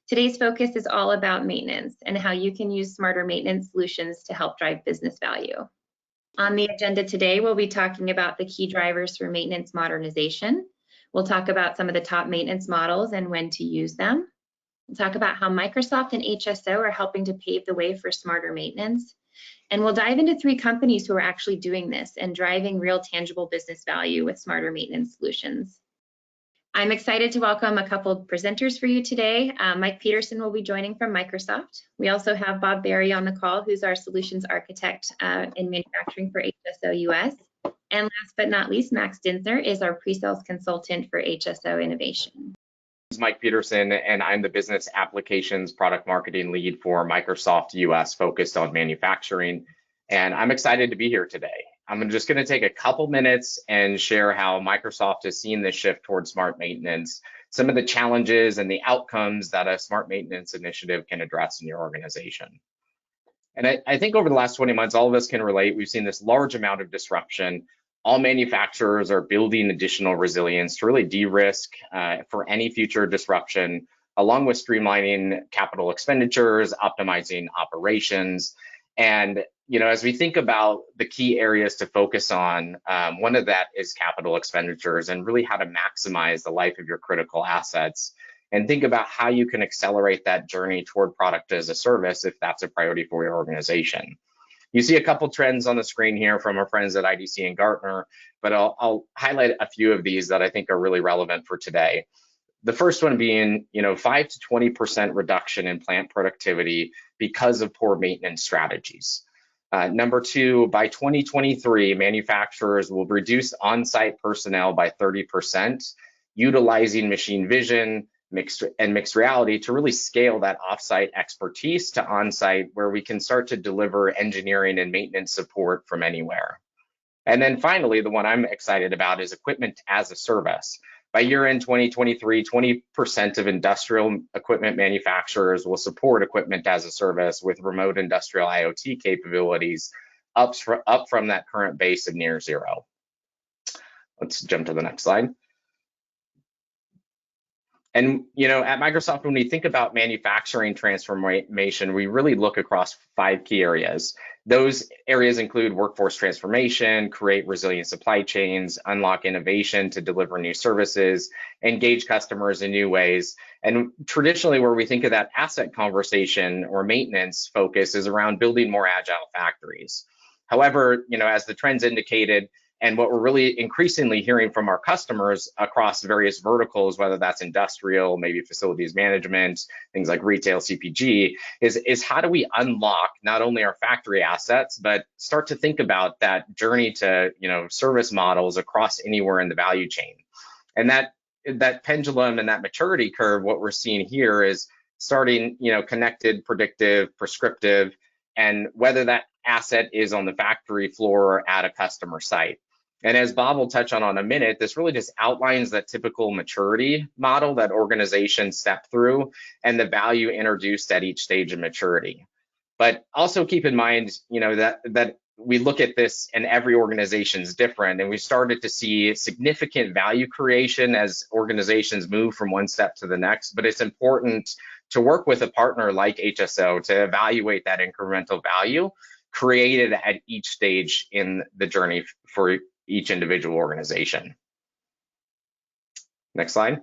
Today's focus is all about maintenance and how you can use smarter maintenance solutions to help drive business value. On the agenda today, we'll be talking about the key drivers for maintenance modernization. We'll talk about some of the top maintenance models and when to use them. We'll talk about how Microsoft and HSO are helping to pave the way for smarter maintenance. And we'll dive into 3 companies who are actually doing this and driving real tangible business value with smarter maintenance solutions. I'm excited to welcome a couple of presenters for you today. Mike Peterson will be joining from Microsoft. We also have Bob Berry on the call, who's our solutions architect in manufacturing for HSO US. And last but not least, Max Dinsner is our pre-sales consultant for HSO Innovation. This is Mike Peterson, and I'm the business applications product marketing lead for Microsoft US, focused on manufacturing. And I'm excited to be here today. I'm just going to take a couple minutes and share how Microsoft has seen this shift towards smart maintenance, some of the challenges and the outcomes that a smart maintenance initiative can address in your organization. And I think over the last 20 months, all of us can relate. We've seen this large amount of disruption. All manufacturers are building additional resilience to really de-risk for any future disruption, along with streamlining capital expenditures, optimizing operations. And as we think about the key areas to focus on, one of that is capital expenditures and really how to maximize the life of your critical assets, and think about how you can accelerate that journey toward product as a service if that's a priority for your organization. You see a couple trends on the screen here from our friends at IDC and Gartner, but I'll highlight a few of these that I think are really relevant for today. The first one being, 5 to 20% reduction in plant productivity because of poor maintenance strategies. Number 2, by 2023, manufacturers will reduce on-site personnel by 30%, utilizing machine vision, mixed reality to really scale that off-site expertise to on-site, where we can start to deliver engineering and maintenance support from anywhere. And then finally, the one I'm excited about is equipment as a service. By year-end 2023, 20% of industrial equipment manufacturers will support equipment as a service with remote industrial IoT capabilities, up from that current base of near zero. Let's jump to the next slide. And at Microsoft, when we think about manufacturing transformation, we really look across 5 key areas. Those areas include workforce transformation, create resilient supply chains, unlock innovation to deliver new services, engage customers in new ways. And traditionally, where we think of that asset conversation or maintenance focus is around building more agile factories. However, as the trends indicated, and what we're really increasingly hearing from our customers across various verticals, whether that's industrial, maybe facilities management, things like retail, CPG, is how do we unlock not only our factory assets, but start to think about that journey to service models across anywhere in the value chain. And that pendulum and that maturity curve, what we're seeing here is starting connected, predictive, prescriptive, and whether that asset is on the factory floor or at a customer site. And as Bob will touch on in a minute, this really just outlines that typical maturity model that organizations step through and the value introduced at each stage of maturity. But also keep in mind, that we look at this and every organization is different, and we started to see significant value creation as organizations move from one step to the next. But it's important to work with a partner like HSO to evaluate that incremental value created at each stage in the journey for each individual organization. Next slide.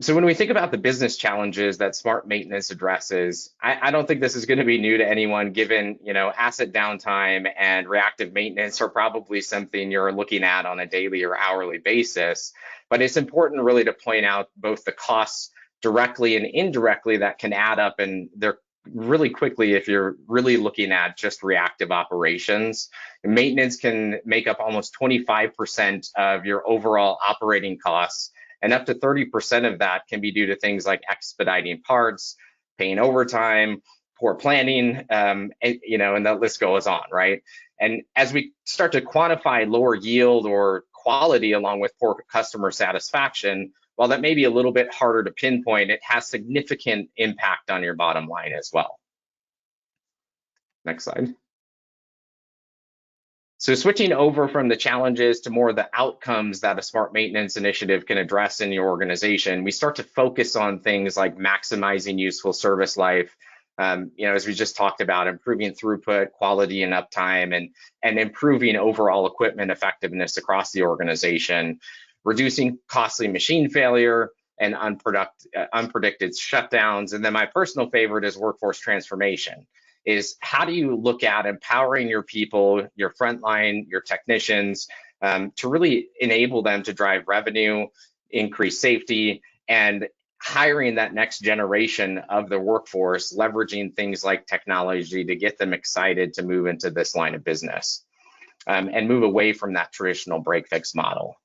So when we think about the business challenges that smart maintenance addresses, I don't think this is going to be new to anyone, given asset downtime and reactive maintenance are probably something you're looking at on a daily or hourly basis. But it's important really to point out both the costs directly and indirectly that can add up, and they're really quickly if you're really looking at just reactive operations. Maintenance can make up almost 25% of your overall operating costs, and up to 30% of that can be due to things like expediting parts, paying overtime, poor planning, and the list goes on, right? And as we start to quantify lower yield or quality along with poor customer satisfaction, while that may be a little bit harder to pinpoint, it has significant impact on your bottom line as well. Next slide. So switching over from the challenges to more of the outcomes that a smart maintenance initiative can address in your organization, we start to focus on things like maximizing useful service life, as we just talked about, improving throughput, quality, and uptime, and improving overall equipment effectiveness across the organization, reducing costly machine failure and unpredicted shutdowns. And then my personal favorite is workforce transformation. Is how do you look at empowering your people, your frontline, your technicians, to really enable them to drive revenue, increase safety, and hiring that next generation of the workforce, leveraging things like technology to get them excited to move into this line of business, and move away from that traditional break-fix model.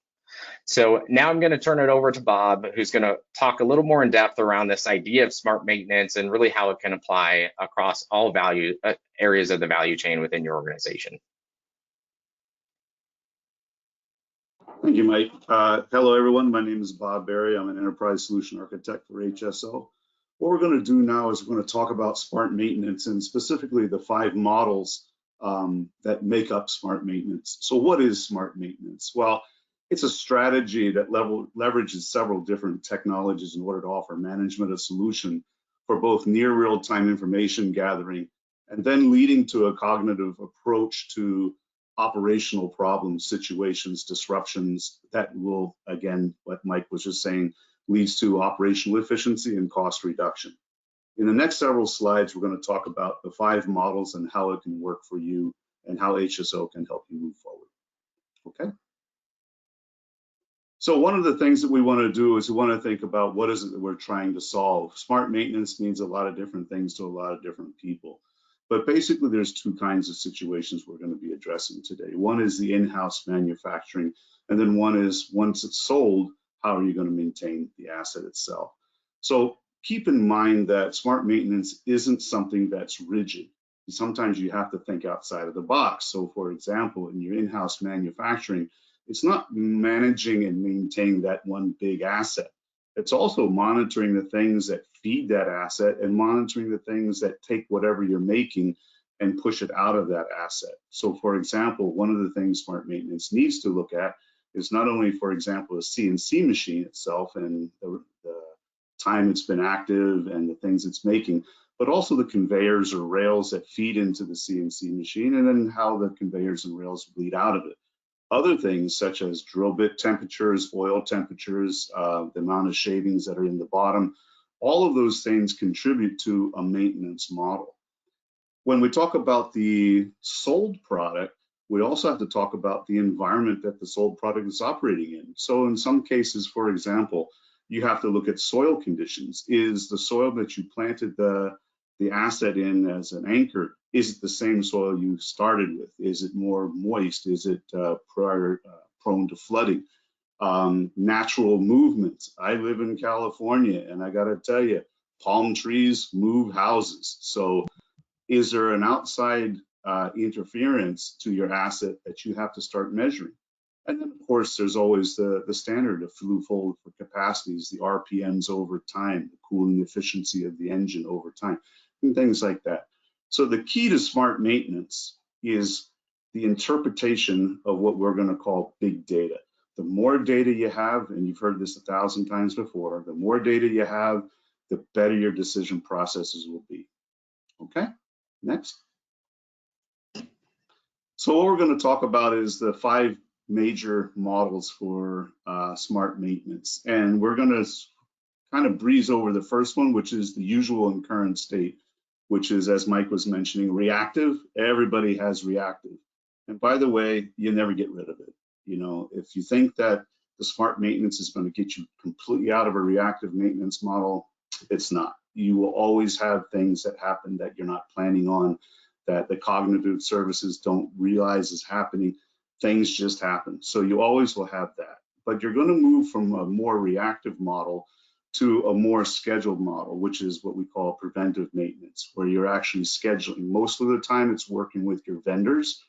So now I'm going to turn it over to Bob, who's going to talk a little more in depth around this idea of smart maintenance and really how it can apply across all areas of the value chain within your organization. Thank you, Mike. Hello, everyone. My name is Bob Berry. I'm an enterprise solution architect for HSO. What we're going to do now is we're going to talk about smart maintenance and specifically the 5 models that make up smart maintenance. So what is smart maintenance? Well, it's a strategy that leverages several different technologies in order to offer management a solution for both near real-time information gathering and then leading to a cognitive approach to operational problems, situations, disruptions that will, again, what Mike was just saying, leads to operational efficiency and cost reduction. In the next several slides, we're going to talk about the 5 models and how it can work for you and how HSO can help you move forward. Okay. So one of the things that we want to do is we want to think about what is it that we're trying to solve. Smart maintenance means a lot of different things to a lot of different people. But basically, there's 2 kinds of situations we're going to be addressing today. One is the in-house manufacturing, and then one is once it's sold, how are you going to maintain the asset itself? So keep in mind that smart maintenance isn't something that's rigid. Sometimes you have to think outside of the box. So for example, in your in-house manufacturing, it's not managing and maintaining that one big asset. It's also monitoring the things that feed that asset and monitoring the things that take whatever you're making and push it out of that asset. So for example, one of the things smart maintenance needs to look at is not only, for example, a CNC machine itself and the time it's been active and the things it's making, but also the conveyors or rails that feed into the CNC machine and then how the conveyors and rails bleed out of it. Other things such as drill bit temperatures, oil temperatures, the amount of shavings that are in the bottom, all of those things contribute to a maintenance model. When we talk about the sold product, we also have to talk about the environment that the sold product is operating in. So in some cases, for example, you have to look at soil conditions. Is the soil that you planted the asset in as an anchor, is it the same soil you started with? Is it more moist? Is it prone to flooding? Natural movements. I live in California, and I got to tell you, palm trees move houses. So is there an outside interference to your asset that you have to start measuring? And then, of course, there's always the standard of flue-fold for capacities, the RPMs over time, the cooling efficiency of the engine over time, and things like that. So the key to smart maintenance is the interpretation of what we're going to call big data. The more data you have, and you've heard this 1,000 times before, the more data you have, the better your decision processes will be. Okay, next. So what we're going to talk about is the 5 major models for smart maintenance. And we're going to kind of breeze over the first one, which is the usual and current state, which is, as Mike was mentioning, reactive. Everybody has reactive. And by the way, you never get rid of it. You know, if you think that the smart maintenance is going to get you completely out of a reactive maintenance model, it's not. You will always have things that happen that you're not planning on, that the cognitive services don't realize is happening. Things just happen. So you always will have that. But you're going to move from a more reactive model to a more scheduled model, which is what we call preventive maintenance, where you're actually scheduling. Most of the time it's working with your vendors,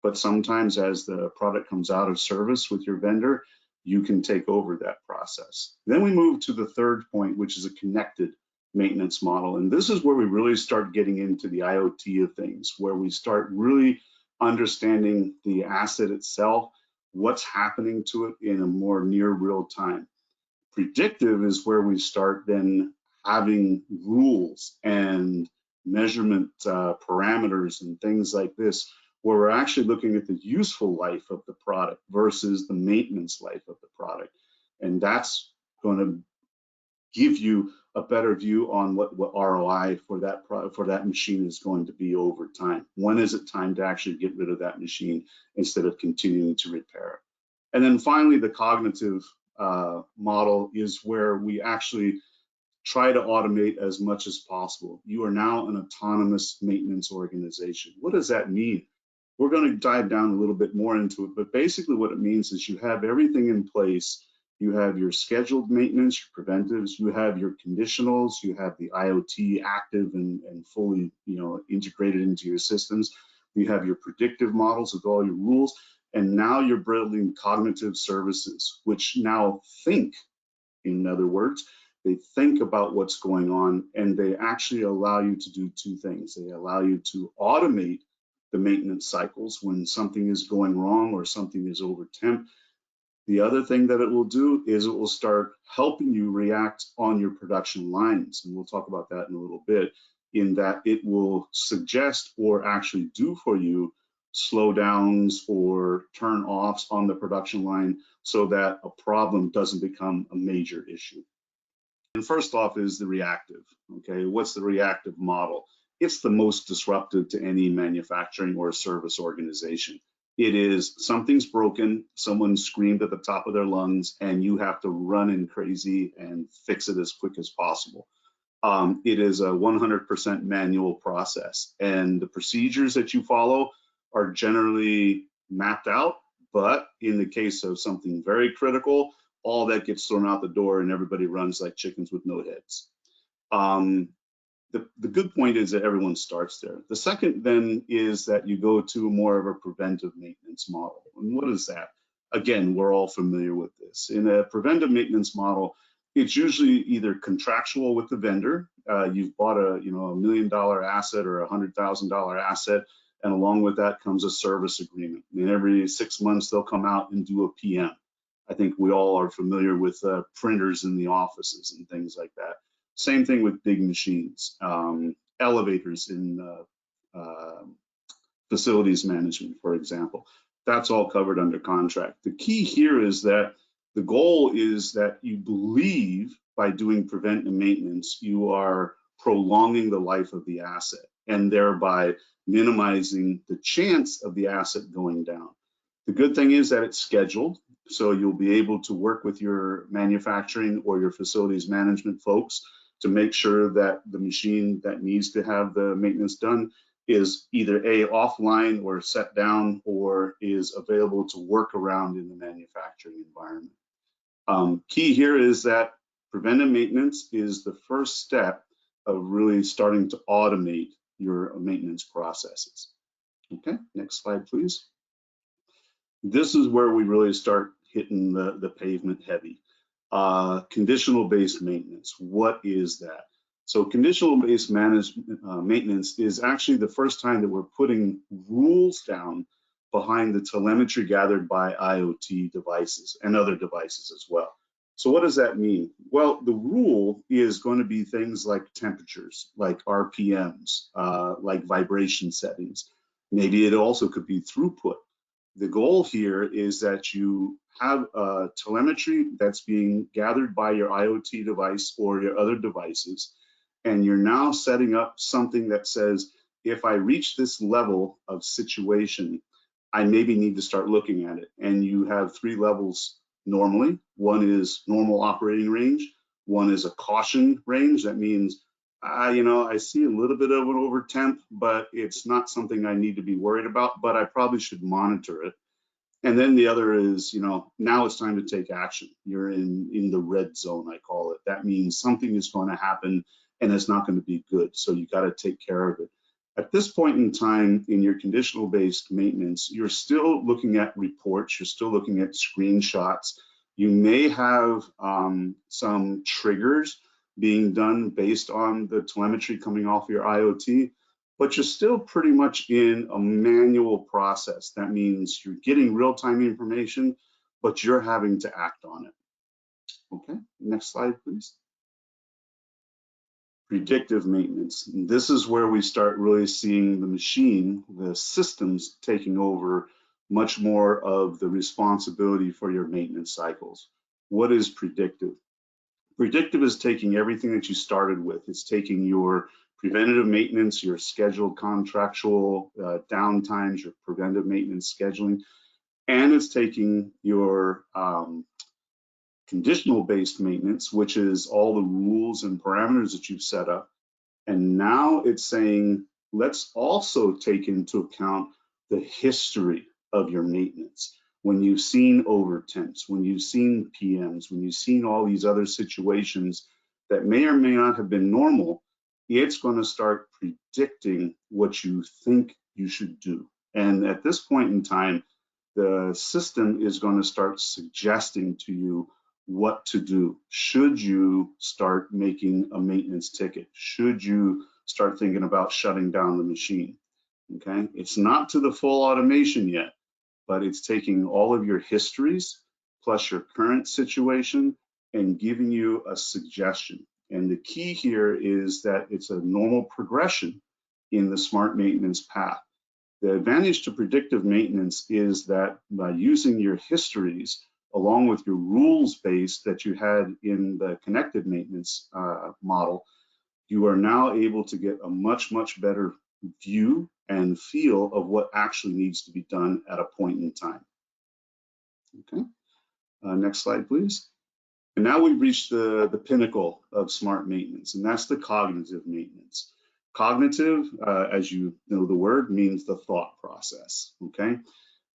but sometimes as the product comes out of service with your vendor, you can take over that process. Then we move to the third point, which is a connected maintenance model. And this is where we really start getting into the IoT of things, where we start really understanding the asset itself, what's happening to it in a more near real time. Predictive is where we start then having rules and measurement parameters and things like this, where we're actually looking at the useful life of the product versus the maintenance life of the product. And that's going to give you a better view on what ROI for that machine is going to be over time. When is it time to actually get rid of that machine instead of continuing to repair it? And then finally, the cognitive model is where we actually try to automate as much as possible. You are now an autonomous maintenance organization. What does that mean? We're going to dive down a little bit more into it, but basically what it means is you have everything in place. You have your scheduled maintenance, your preventives, you have your conditionals, you have the IoT active and fully, integrated into your systems. You have your predictive models with all your rules, and now you're building cognitive services, which now think, in other words, they think about what's going on, and they actually allow you to do two things. They allow you to automate the maintenance cycles when something is going wrong or something is over temp. The other thing that it will do is it will start helping you react on your production lines, and we'll talk about that in a little bit, in that it will suggest or actually do for you slowdowns or turn offs on the production line so that a problem doesn't become a major issue. And first off is the reactive, okay? What's the reactive model? It's the most disruptive to any manufacturing or service organization. It is something's broken, someone screamed at the top of their lungs, and you have to run in crazy and fix it as quick as possible. It is a 100% manual process, and the procedures that you follow are generally mapped out, but in the case of something very critical, all that gets thrown out the door and everybody runs like chickens with no heads. The good point is that everyone starts there. The second then is that you go to more of a preventive maintenance model. And what is that? Again, we're all familiar with this. In a preventive maintenance model, it's usually either contractual with the vendor. You've bought a $1 million asset or a $100,000 asset, and along with that comes a service agreement. And every 6 months they'll come out and do a PM. I think we all are familiar with printers in the offices and things like that. Same thing with big machines, elevators in facilities management, for example. That's all covered under contract. The key here is that the goal is that you believe by doing preventive maintenance, you are prolonging the life of the asset and thereby minimizing the chance of the asset going down. The good thing is that it's scheduled, so you'll be able to work with your manufacturing or your facilities management folks to make sure that the machine that needs to have the maintenance done is either A, offline or set down, or is available to work around in the manufacturing environment. Key here is that preventive maintenance is the first step of really starting to automate your maintenance processes. Okay, next slide, please. This is where we really start hitting the pavement heavy. Conditional based maintenance, what is that? So conditional based maintenance is actually the first time that we're putting rules down behind the telemetry gathered by IoT devices and other devices as well. So what does that mean? Well, the rule is going to be things like temperatures, like RPMs, like vibration settings. Maybe it also could be throughput. The goal here is that you have telemetry that's being gathered by your IoT device or your other devices, and you're now setting up something that says, if I reach this level of situation, I maybe need to start looking at it. And you have 3 levels normally. One is normal operating range. One is a caution range. That means, I see a little bit of an over temp, but it's not something I need to be worried about, but I probably should monitor it. And then the other is, now it's time to take action. You're in the red zone, I call it. That means something is going to happen and it's not going to be good. So you got to take care of it. At this point in time in your conditional based maintenance, you're still looking at reports. You're still looking at screenshots. You may have some triggers being done based on the telemetry coming off your IoT, but you're still pretty much in a manual process. That means you're getting real-time information, but you're having to act on it. Okay, next slide, please. Predictive maintenance. And this is where we start really seeing the machine, the systems taking over much more of the responsibility for your maintenance cycles. What is predictive? Predictive is taking everything that you started with. It's taking your preventative maintenance, your scheduled contractual downtimes, your preventive maintenance scheduling, and it's taking your conditional based maintenance, which is all the rules and parameters that you've set up. And now it's saying, let's also take into account the history of your maintenance. When you've seen overtemps, when you've seen PMs, when you've seen all these other situations that may or may not have been normal, it's going to start predicting what you think you should do. And at this point in time, the system is going to start suggesting to you what to do. Should you start making a maintenance ticket? Should you start thinking about shutting down the machine? Okay, it's not to the full automation yet, but it's taking all of your histories plus your current situation and giving you a suggestion. And the key here is that it's a normal progression in the smart maintenance path. The advantage to predictive maintenance is that by using your histories along with your rules base that you had in the connected maintenance model, you are now able to get a much, much better view and feel of what actually needs to be done at a point in time. Okay, next slide, please. And now we've reached the pinnacle of smart maintenance, and that's the cognitive maintenance. Cognitive, as you know the word, means the thought process, okay?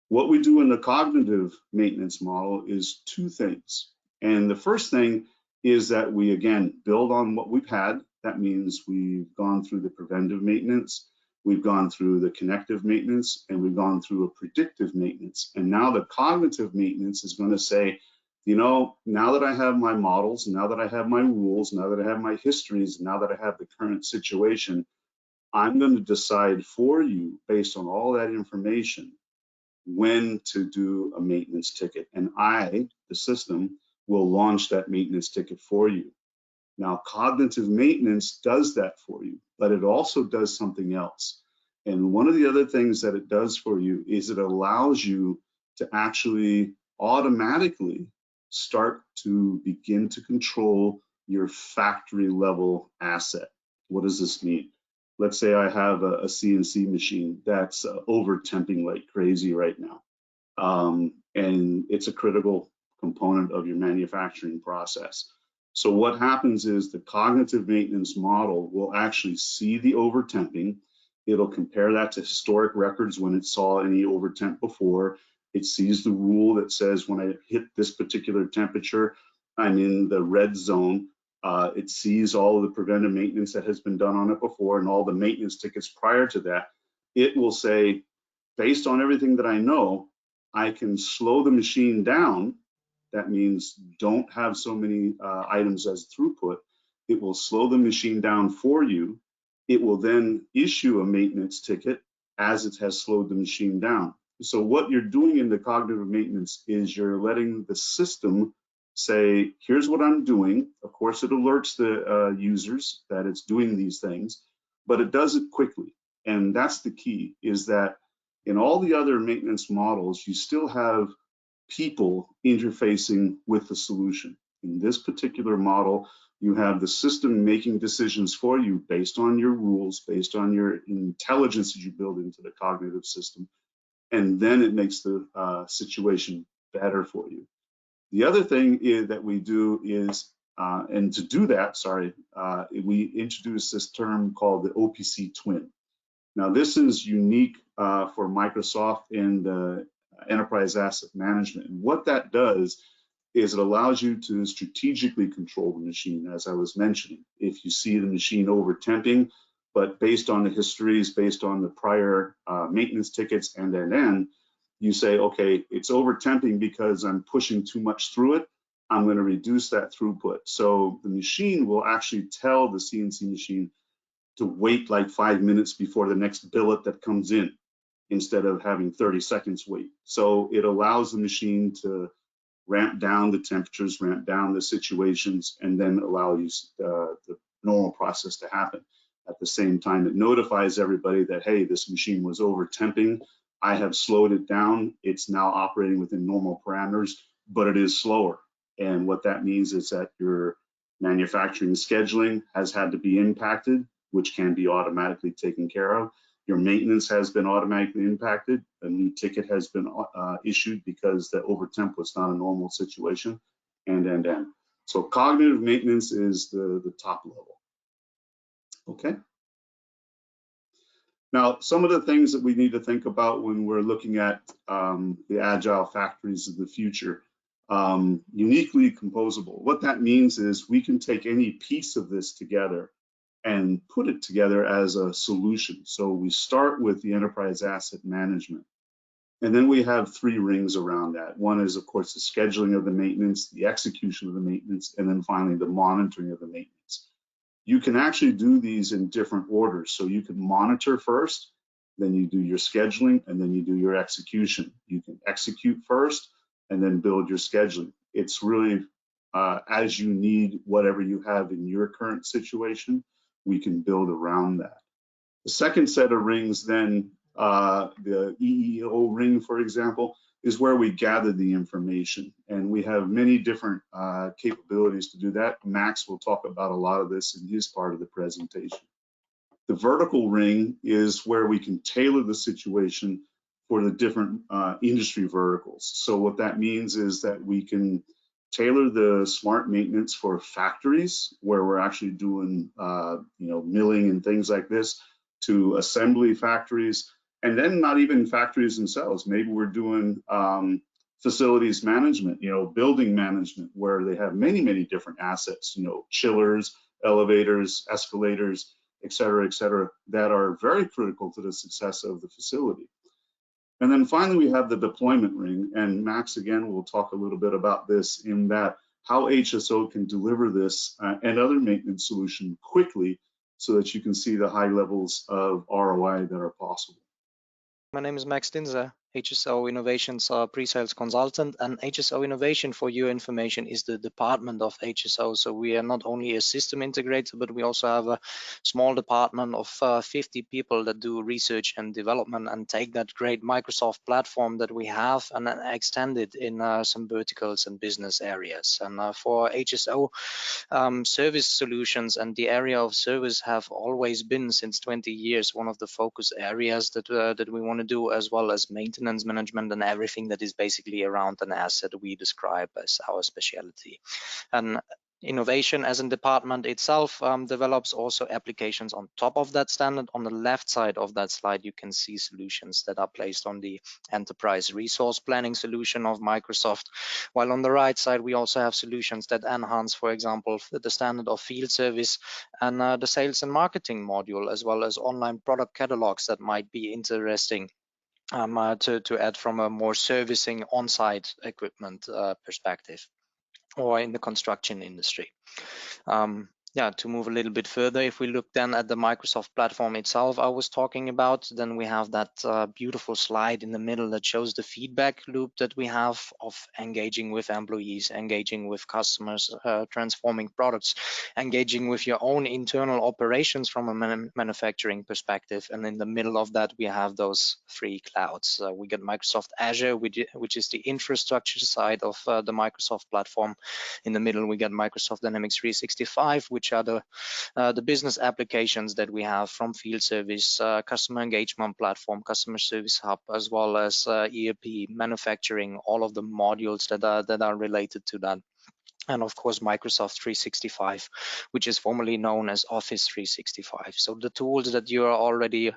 What we do in the cognitive maintenance model is two things. And the first thing is that we, again, build on what we've had. That means we've gone through the preventive maintenance, we've gone through the connective maintenance, and we've gone through a predictive maintenance. And now the cognitive maintenance is going to say, you know, now that I have my models, now that I have my rules, now that I have my histories, now that I have the current situation, I'm going to decide for you, based on all that information, when to do a maintenance ticket. And I, the system, will launch that maintenance ticket for you. Now, cognitive maintenance does that for you, but it also does something else. And one of the other things that it does for you is it allows you to actually automatically start to begin to control your factory level asset. What does this mean? Let's say I have a CNC machine that's over-temping like crazy right now. And it's a critical component of your manufacturing process. So what happens is the cognitive maintenance model will actually see the over-temping. It'll compare that to historic records when it saw any over-temp before. It sees the rule that says when I hit this particular temperature, I'm in the red zone. It sees all of the preventive maintenance that has been done on it before and all the maintenance tickets prior to that. It will say, based on everything that I know, I can slow the machine down. That means don't have so many items as throughput. It will slow the machine down for you. It will then issue a maintenance ticket as it has slowed the machine down. So what you're doing in the cognitive maintenance is you're letting the system say, here's what I'm doing. Of course, it alerts the users that it's doing these things, but it does it quickly. And that's the key, is that in all the other maintenance models, you still have people interfacing with the solution. In this particular model, you have the system making decisions for you based on your rules, based on your intelligence that you build into the cognitive system, and then it makes the situation better for you. The other thing that we do is, and to do that, we introduce this term called the OPC twin. Now, this is unique for Microsoft and enterprise asset management. And what that does is it allows you to strategically control the machine, as I was mentioning. If you see the machine over temping, but based on the histories, based on the prior maintenance tickets and you say, okay, it's over temping because I'm pushing too much through it. I'm going to reduce that throughput. So the machine will actually tell the CNC machine to wait like 5 minutes before the next billet that comes in, instead of having 30 seconds wait. So it allows the machine to ramp down the temperatures, ramp down the situations, and then allow you the normal process to happen. At the same time, it notifies everybody that, hey, this machine was over temping. I have slowed it down. It's now operating within normal parameters, but it is slower. And what that means is that your manufacturing scheduling has had to be impacted, which can be automatically taken care of. Your maintenance has been automatically impacted. A new ticket has been issued because the overtemp was not a normal situation, and. So cognitive maintenance is the top level. Okay. Now, some of the things that we need to think about when we're looking at the agile factories of the future, uniquely composable. What that means is we can take any piece of this together and put it together as a solution. So we start with the enterprise asset management. And then we have 3 rings around that. One is, of course, the scheduling of the maintenance, the execution of the maintenance, and then finally the monitoring of the maintenance. You can actually do these in different orders. So you can monitor first, then you do your scheduling, and then you do your execution. You can execute first and then build your scheduling. It's really as you need whatever you have in your current situation, we can build around that. The second set of rings then, the EEO ring, for example, is where we gather the information. And we have many different capabilities to do that. Max will talk about a lot of this in his part of the presentation. The vertical ring is where we can tailor the situation for the different industry verticals. So what that means is that we can tailor the smart maintenance for factories where we're actually doing milling and things like this, to assembly factories, and then not even factories themselves. Maybe we're doing facilities management, building management, where they have many, many different assets, chillers, elevators, escalators, et cetera, that are very critical to the success of the facility. And then finally, we have the deployment ring, and Max, again, will talk a little bit about this, in that how HSO can deliver this and other maintenance solution quickly so that you can see the high levels of ROI that are possible. My name is Max Dinzer, HSO Innovation's pre-sales consultant, and HSO Innovation, for your information, is the department of HSO. So we are not only a system integrator, but we also have a small department of 50 people that do research and development and take that great Microsoft platform that we have and extend it in some verticals and business areas. And for HSO, service solutions and the area of service have always been, since 20 years, one of the focus areas that we want to do, as well as maintenance management and everything that is basically around an asset we describe as our specialty. And innovation as a department itself develops also applications on top of that standard. On the left side of that slide, you can see solutions that are placed on the enterprise resource planning solution of Microsoft, while on the right side we also have solutions that enhance, for example, the standard of field service and the sales and marketing module, as well as online product catalogs that might be interesting to add from a more servicing on-site equipment perspective, or in the construction industry. To move a little bit further, if we look then at the Microsoft platform itself I was talking about, then we have that beautiful slide in the middle that shows the feedback loop that we have of engaging with employees, engaging with customers, transforming products, engaging with your own internal operations from a manufacturing perspective. And in the middle of that, we have those 3 clouds. We get Microsoft Azure, which is the infrastructure side of the Microsoft platform. In the middle, we get Microsoft Dynamics 365, which are the business applications that we have, from field service, customer engagement platform, customer service hub, as well as ERP, manufacturing, all of the modules that are related to that. And of course, Microsoft 365, which is formerly known as Office 365. So the tools that you are already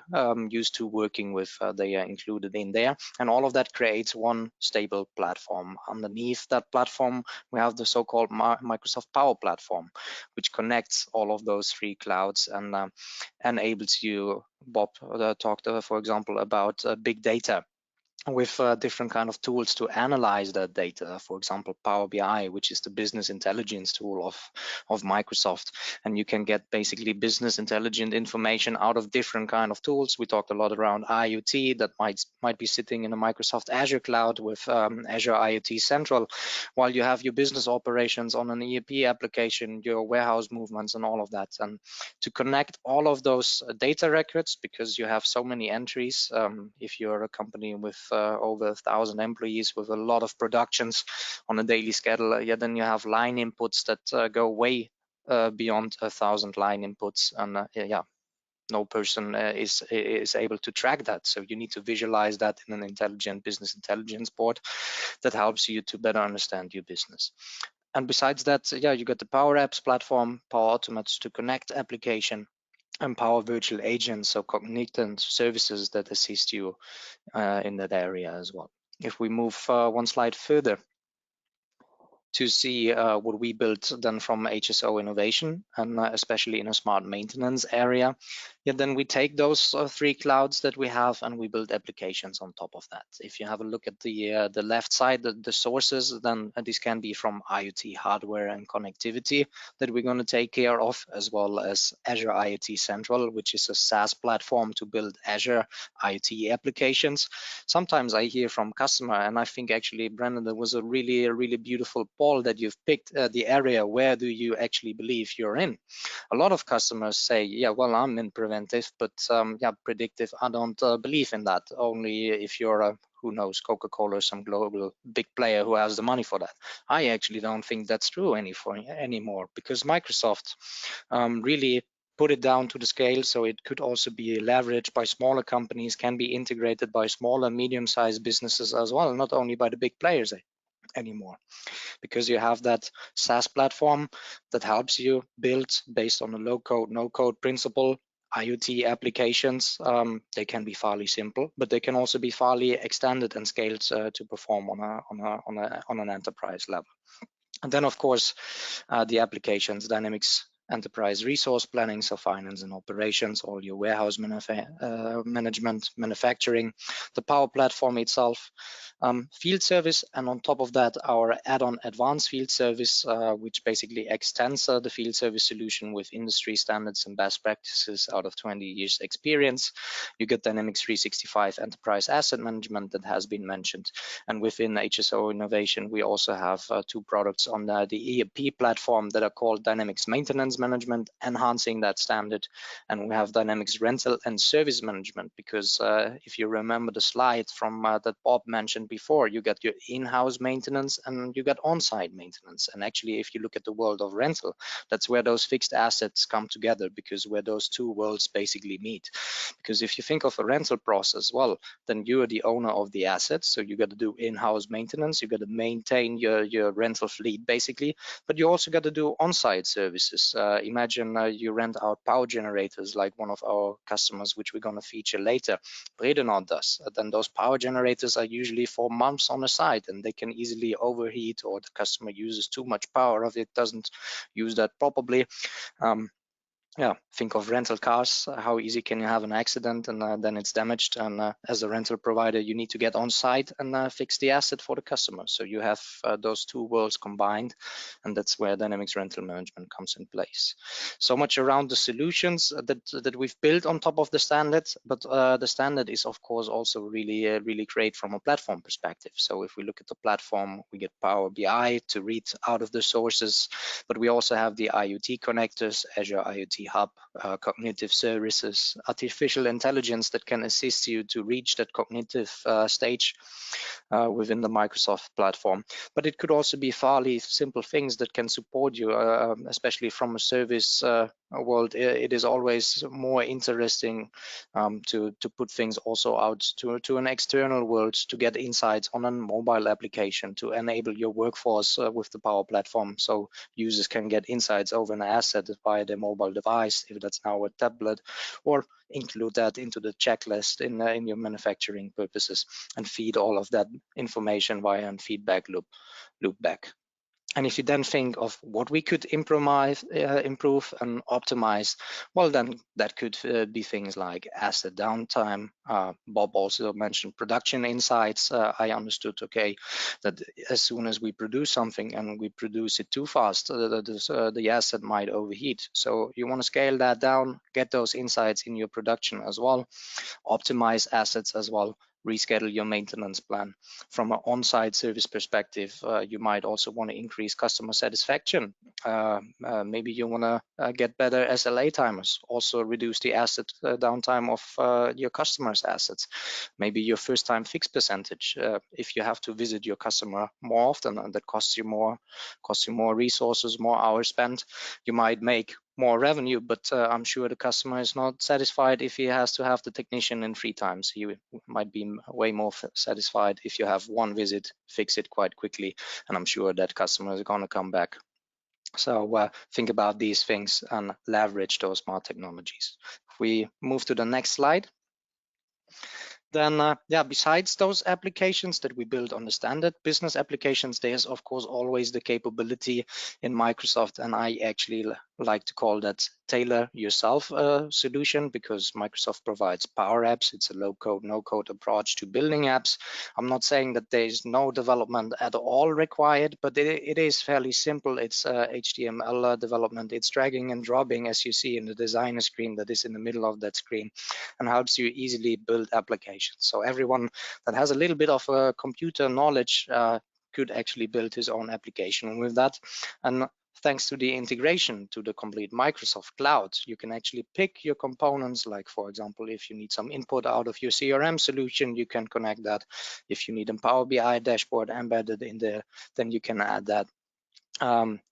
used to working with, they are included in there. And all of that creates one stable platform. Underneath that platform, we have the so-called Microsoft Power Platform, which connects all of those 3 clouds and enables you. Bob talked, for example, about big data. with different kind of tools to analyze that data. For example, Power BI, which is the business intelligence tool of Microsoft, and you can get basically business intelligent information out of different kind of tools. We talked a lot around IoT that might be sitting in a Microsoft Azure cloud with Azure IoT Central, while you have your business operations on an ERP application, your warehouse movements and all of that. And to connect all of those data records, because you have so many entries, if you're a company with over 1,000 employees with a lot of productions on a daily schedule, then you have line inputs that go way beyond 1,000 line inputs, and no person is able to track that. So you need to visualize that in an intelligent business intelligence board that helps you to better understand your business. And besides that, you got the Power Apps platform, Power Automates to connect application, and Power Virtual Agents, so cognitive services that assist you in that area as well. If we move one slide further to see what we built then from HSO Innovation, and especially in a smart maintenance area, then we take those 3 clouds that we have and we build applications on top of that. If you have a look at the left side, the sources, then this can be from IoT hardware and connectivity that we're going to take care of, as well as Azure IoT Central, which is a SaaS platform to build Azure IoT applications. Sometimes I hear from customer, and I think actually, Brandon, there was a really beautiful poll that you've picked, the area where do you actually believe you're in. A lot of customers say, yeah, well, I'm in preventive, but predictive, I don't believe in that. Only if you're a, who knows, Coca-Cola or some global big player who has the money for that. I actually don't think that's true anymore, because Microsoft really put it down to the scale, so it could also be leveraged by smaller companies, can be integrated by small and medium-sized businesses as well, not only by the big players anymore, because you have that SaaS platform that helps you build based on a low code, no code principle. IoT applications, they can be fairly simple, but they can also be fairly extended and scaled to perform on an enterprise level. And then, of course, the applications, Dynamics Enterprise Resource Planning, so finance and operations, all your warehouse management, manufacturing, the Power Platform itself, field service, and on top of that, our add-on advanced field service, which basically extends the field service solution with industry standards and best practices out of 20 years experience. You get Dynamics 365 Enterprise Asset Management that has been mentioned. And within HSO Innovation, we also have 2 products on the ERP platform that are called Dynamics Maintenance Management, enhancing that standard. And we have Dynamics Rental and Service Management, because if you remember the slide from that Bob mentioned before, you got your in-house maintenance and you got on-site maintenance. And actually, if you look at the world of rental, that's where those fixed assets come together, because where those 2 worlds basically meet. Because if you think of a rental process, well, then you are the owner of the assets, so you got to do in-house maintenance, you got to maintain your rental fleet basically, but you also got to do on-site services. Imagine you rent out power generators, like one of our customers, which we're going to feature later, Bredenort does. Then those power generators are usually for months on a site, and they can easily overheat, or the customer uses too much power if it doesn't use that properly. Think of rental cars. How easy can you have an accident and then it's damaged? And as a rental provider, you need to get on site and fix the asset for the customer. So you have those 2 worlds combined, and that's where Dynamics Rental Management comes in place. So much around the solutions that we've built on top of the standard, but the standard is of course also really great from a platform perspective. So if we look at the platform, we get Power BI to read out of the sources, but we also have the IoT connectors, Azure IoT Hub, cognitive services, artificial intelligence that can assist you to reach that cognitive stage within the Microsoft platform. But it could also be fairly simple things that can support you, especially from a service world. It is always more interesting to put things also out to an external world, to get insights on a mobile application, to enable your workforce with the Power Platform, so users can get insights over an asset via their mobile device, if that's now a tablet, or include that into the checklist in your manufacturing purposes, and feed all of that information via a feedback loop back. And if you then think of what we could improve and optimize, well, then that could be things like asset downtime. Bob also mentioned production insights. I understood, okay, that as soon as we produce something and we produce it too fast, the asset might overheat. So you want to scale that down, get those insights in your production as well, optimize assets as well, reschedule your maintenance plan. From an on-site service perspective, you might also want to increase customer satisfaction. Maybe you want to get better SLA timers, also reduce the asset downtime of your customers' assets. Maybe your first-time fix percentage. If you have to visit your customer more often, and that costs you more resources, more hours spent, you might make more revenue, but I'm sure the customer is not satisfied if he has to have the technician in 3 times. He might be way more satisfied if you have one visit, fix it quite quickly, and I'm sure that customer is going to come back. So think about these things and leverage those smart technologies. If we move to the next slide, then besides those applications that we build on the standard business applications, there's of course always the capability in Microsoft, and I actually like to call that tailor yourself solution, because Microsoft provides Power Apps. It's a low code, no code approach to building apps. I'm not saying that there's no development at all required, but it is fairly simple. It's HTML development. It's dragging and dropping, as you see in the designer screen that is in the middle of that screen, and helps you easily build applications. So everyone that has a little bit of computer knowledge could actually build his own application with that. And thanks to the integration to the complete Microsoft cloud, you can actually pick your components. Like, for example, if you need some input out of your CRM solution, you can connect that. If you need a Power BI dashboard embedded in there, then you can add that.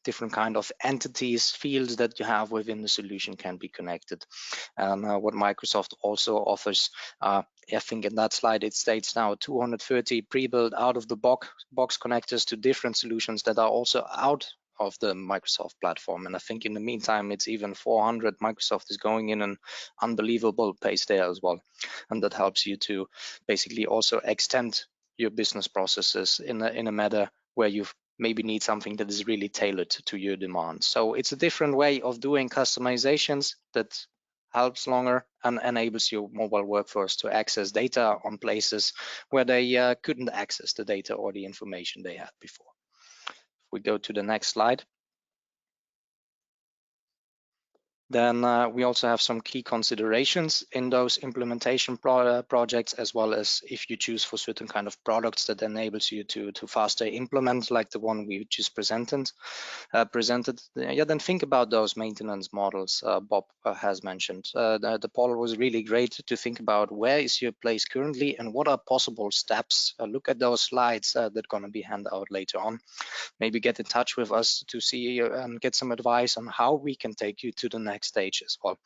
Different kind of entities, fields that you have within the solution can be connected. And what Microsoft also offers, I think in that slide it states now 230 pre-built out of the box connectors to different solutions that are also out of the Microsoft platform. And I think in the meantime, it's even 400. Microsoft is going in an unbelievable pace there as well. And that helps you to basically also extend your business processes in a matter where you've maybe need something that is really tailored to your demands. So it's a different way of doing customizations that helps longer and enables your mobile workforce to access data on places where they couldn't access the data or the information they had before. If we go to the next slide. Then we also have some key considerations in those implementation projects, as well as if you choose for certain kind of products that enables you to faster implement, like the one we just presented. Then think about those maintenance models Bob has mentioned. The poll was really great to think about where is your place currently and what are possible steps. Look at those slides that are going to be handed out later on. Maybe get in touch with us to see and get some advice on how we can take you to the next stage as well.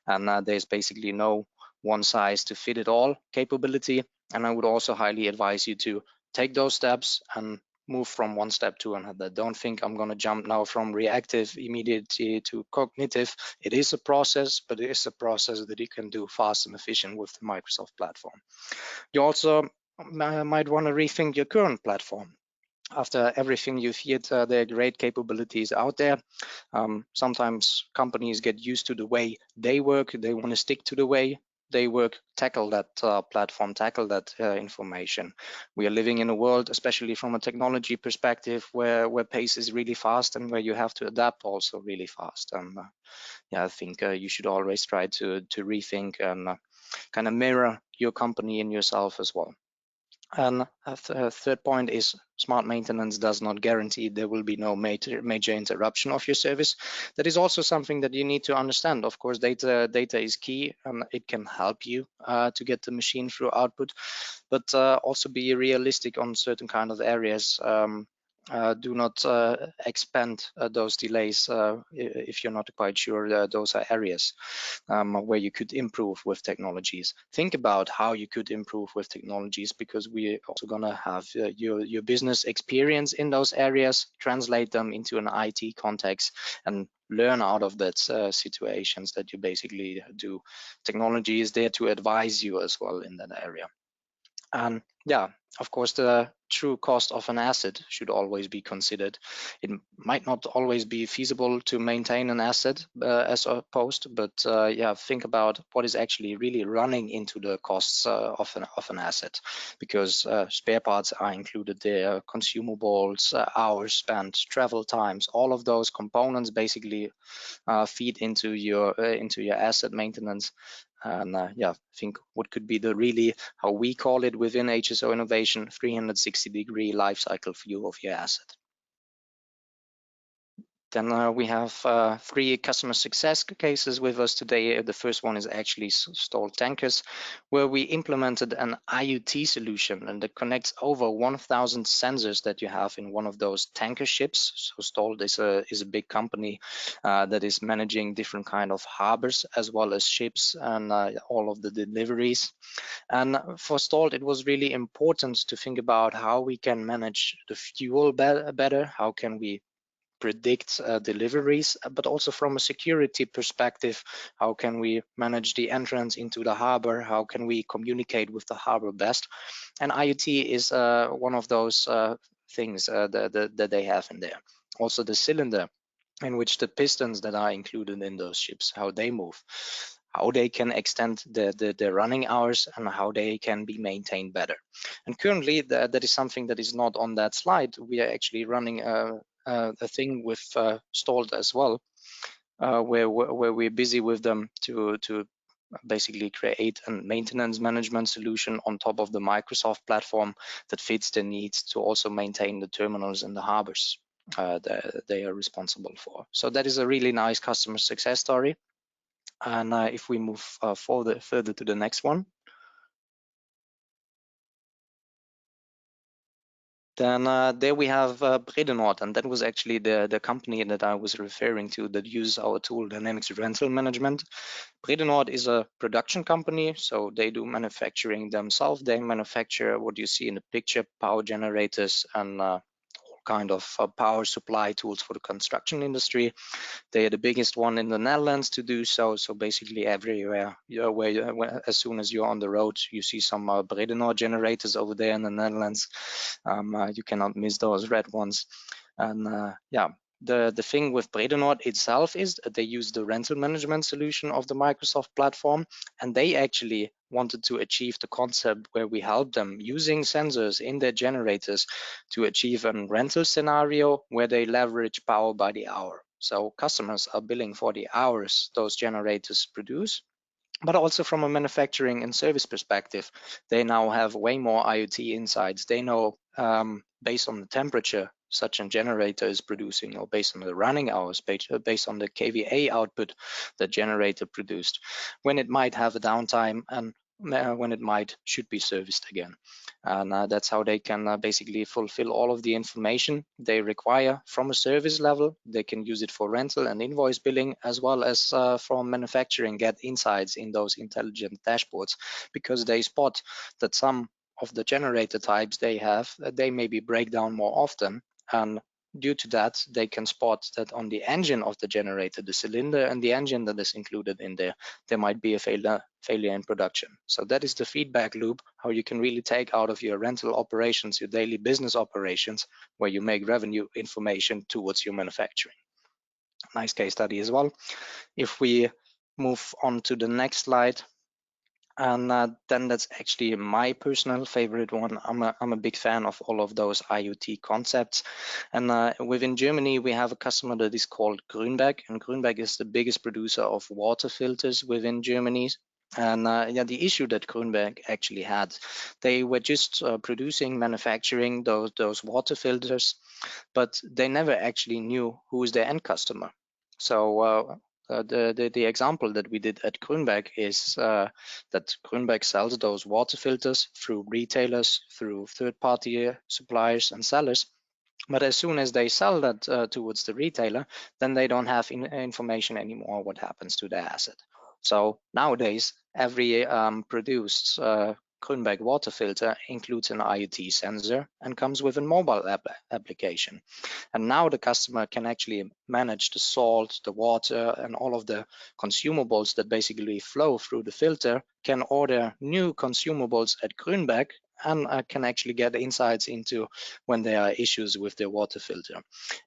And there's basically no one size to fit it all capability. And I would also highly advise you to take those steps and move from one step to another. Don't think I'm going to jump now from reactive immediately to cognitive. It is a process, but it is a process that you can do fast and efficient with the Microsoft platform. You also might want to rethink your current platform. After everything you've heard, there are great capabilities out there. Sometimes companies get used to the way they work. They want to stick to the way they work, tackle that platform, tackle that information. We are living in a world, especially from a technology perspective, where pace is really fast and where you have to adapt also really fast. And I think you should always try to rethink and kind of mirror your company and yourself as well. And a third point is smart maintenance does not guarantee there will be no major interruption of your service. That is also something that you need to understand. Of course, data is key, and it can help you to get the machine through output, but also be realistic on certain kind of areas. Do not expand those delays if you're not quite sure those are areas where you could improve with technologies. Think about how you could improve with technologies, because we're also going to have your business experience in those areas, translate them into an IT context, and learn out of that situations that you basically do. Technology is there to advise you as well in that area. And of course, the true cost of an asset should always be considered. It might not always be feasible to maintain an asset as opposed, but yeah, think about what is actually really running into the costs of an asset, because spare parts are included there, consumables, hours spent, travel times, all of those components basically feed into your asset maintenance. And yeah, I think what could be the really, how we call it within HSO Innovation, 360-degree life cycle view of your asset. Then we have 3 customer success cases with us today. The first one is actually Stolt Tankers, where we implemented an IoT solution, and that connects over 1,000 sensors that you have in one of those tanker ships. So Stolt is a big company that is managing different kind of harbors as well as ships and all of the deliveries. And for Stolt, it was really important to think about how we can manage the fuel better, how can we predict deliveries, but also from a security perspective, how can we manage the entrance into the harbor, how can we communicate with the harbor best. And IoT is one of those things that they have in there. Also the cylinder in which the pistons that are included in those ships, how they move, how they can extend the running hours, and how they can be maintained better. And currently that is something that is not on that slide. We are actually running a thing with Stolt as well, where we're busy with them to basically create a maintenance management solution on top of the Microsoft platform that fits the needs to also maintain the terminals and the harbors that they are responsible for. So that is a really nice customer success story. And if we move further to the next one, then there we have Predictive, and that was actually the company that I was referring to that uses our tool Dynamics Rental Management. Predictive is a production company, so they do manufacturing themselves. They manufacture what you see in the picture, power generators and all kind of power supply tools for the construction industry. They are the biggest one in the Netherlands to do so. So basically everywhere, as soon as you're on the road, you see some Predictive generators over there in the Netherlands. You cannot miss those red ones. And yeah, the thing with Predictive itself is that they use the rental management solution of the Microsoft platform, and they actually wanted to achieve the concept where we help them using sensors in their generators to achieve a rental scenario where they leverage power by the hour. So customers are billing for the hours those generators produce, but also from a manufacturing and service perspective, they now have way more IoT insights. They know based on the temperature such a generator is producing, or based on the running hours, based on the kVA output the generator produced, when it might have a downtime and when it should be serviced again. And that's how they can basically fulfill all of the information they require from a service level. They can use it for rental and invoice billing, as well as from manufacturing, get insights in those intelligent dashboards, because they spot that some of the generator types they have, they maybe break down more often. And due to that, they can spot that on the engine of the generator, the cylinder and the engine that is included in there might be a failure in production. So that is the feedback loop, how you can really take out of your rental operations, your daily business operations, where you make revenue information towards your manufacturing. Nice case study as well. If we move on to the next slide, and then that's actually my personal favorite one. I'm a big fan of all of those IoT concepts. And within Germany, we have a customer that is called Grünberg, and Grünberg is the biggest producer of water filters within Germany. And yeah, the issue that Grünberg actually had, they were just manufacturing those water filters, but they never actually knew who is their end customer. So the example that we did at Grünberg is that Grünberg sells those water filters through retailers, through third-party suppliers and sellers. But as soon as they sell that towards the retailer, then they don't have information anymore what happens to their asset. So nowadays, every produced Grünberg water filter includes an IoT sensor and comes with a mobile application. And now the customer can actually manage the salt, the water, and all of the consumables that basically flow through the filter, can order new consumables at Grünberg, and can actually get insights into when there are issues with their water filter.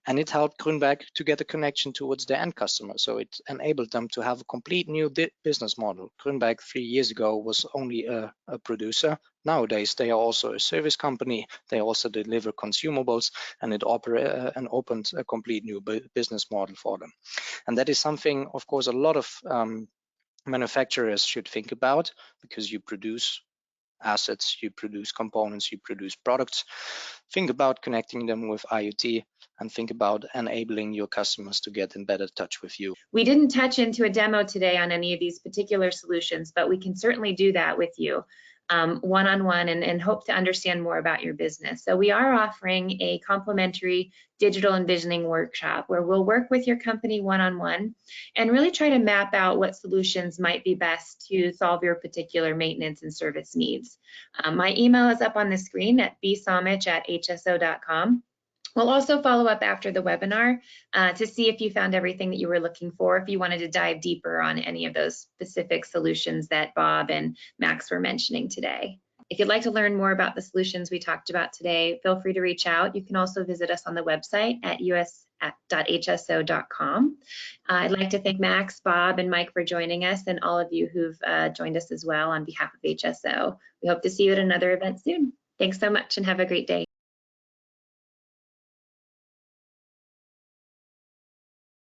And it helped Grünberg to get a connection towards the end customer. So it enabled them to have a complete new business model. Grünberg 3 years ago was only a producer. Nowadays, they are also a service company. They also deliver consumables, and it opened a complete new business model for them. And that is something, of course, a lot of manufacturers should think about, because you produce assets, you produce components, you produce products. Think about connecting them with IoT, and think about enabling your customers to get in better touch with you. We didn't touch into a demo today on any of these particular solutions, but we can certainly do that with you one-on-one and hope to understand more about your business. So we are offering a complimentary digital envisioning workshop where we'll work with your company one-on-one and really try to map out what solutions might be best to solve your particular maintenance and service needs. My email is up on the screen at bsamich@hso.com. We'll also follow up after the webinar to see if you found everything that you were looking for, if you wanted to dive deeper on any of those specific solutions that Bob and Max were mentioning today. If you'd like to learn more about the solutions we talked about today, feel free to reach out. You can also visit us on the website at us.hso.com. I'd like to thank Max, Bob, and Mike for joining us, and all of you who've joined us as well on behalf of HSO. We hope to see you at another event soon. Thanks so much and have a great day.